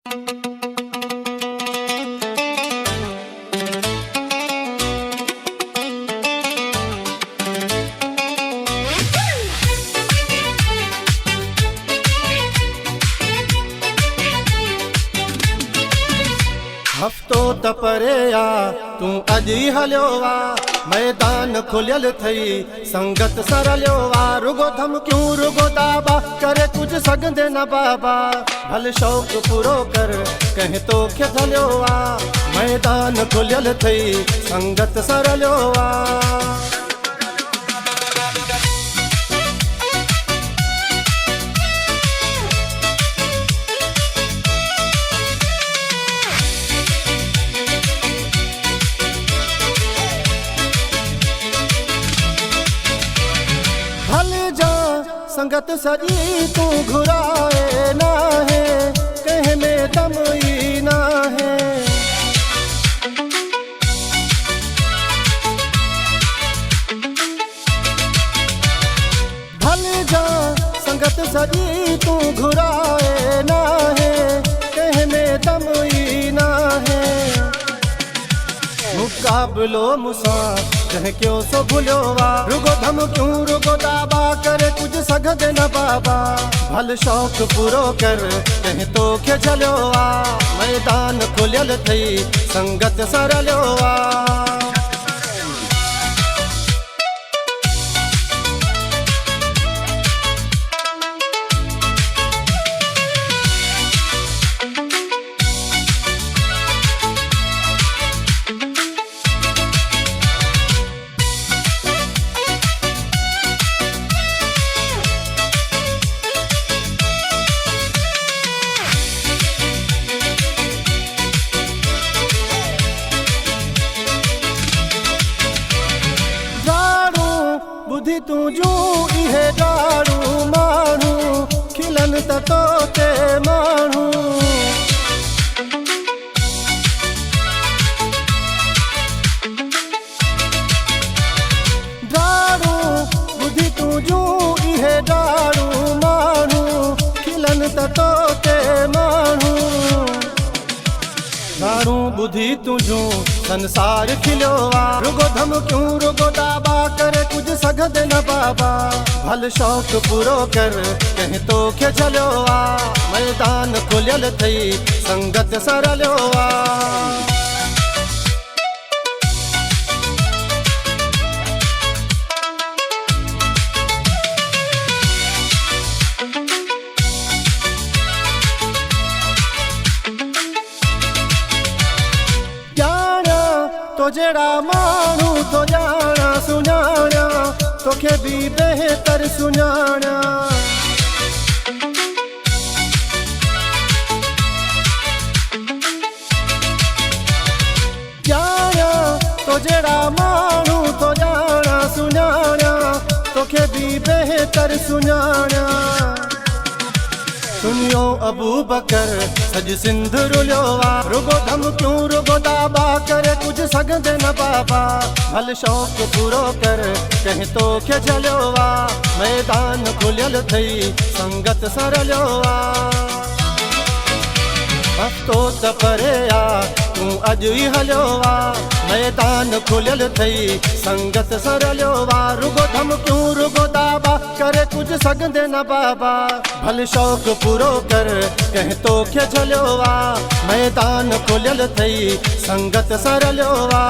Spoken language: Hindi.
हफ्तो त परे आ तू अजी हलियो वा, मैदान खुलियल थई संगत सरलियो वा। रुगो धमकियूं रुगो दाबा करे कुछ सघंदे न बाबा, भल शौक़ पूरो कर कंहिं तोखे धलियो वा। मैदान खुलियल थई संगत सरलियो वा। संगत सजी तू घुराए ना है, कह में दम ही ना है। भल जा संगत सजी तू घुराए ना है, कह में दम ही ना है। मुकाबलो मुसा कह क्यों सो भूलियो वा, रुगो धमकियूं रुगो दाबा करे कुछ सघंदे न बाबा। भल शौक़ पूरो कर कंहिं तोखे झलियो वा। मैदान खुलियल थई संगत सरलियो वा। बुद्धि तुझू इहे ॾाड़ू माण्हू खिलन त तोते माण्हू। ॾाड़ू बुद्धि तुझू इहे ॾाड़ू माण्हू खिलन त तोते माण्हू। ॾाड़ू बुद्धि तुझू संसार खिलियो वा, रुगो धमकियूं रुगो दाबा करे कुछ सघंदे न बाबा। भल शौक़ पूरो कर कंहिं तोखे झलियो वा। मैदान खुलियल थई संगत सरलियो वा। तो जेड़ा मानू तो जाना सुञाणा, तोखे भी बेहतर सुञाणा। जाना तो जेड़ा मानू तो जाना सुञाणा, तोखे भी बेहतर सुञाणा। सुनियो अबू बकर सज सिंध रुलियो वा, रुगो धमकियूं रुगो दाबा करे कुछ सघंदे न बाबा। भल शौक़ पूरो कर कंहिं तोखे झलियो वा। मैदान खुलियल थई संगत सरलियो वा। हफ्तो त परे आ तू अॼु ई हलियो वा। मैदान खुलियल थई संगत सरलियो वा। रुगो धमकियूं रुगो दाबा करे कुछ सघंदे न बाबा। भल शौक़ पूरो कर कंहिं तोखे झलियो वा। मैदान खुलियल थई संगत सरलियो वा।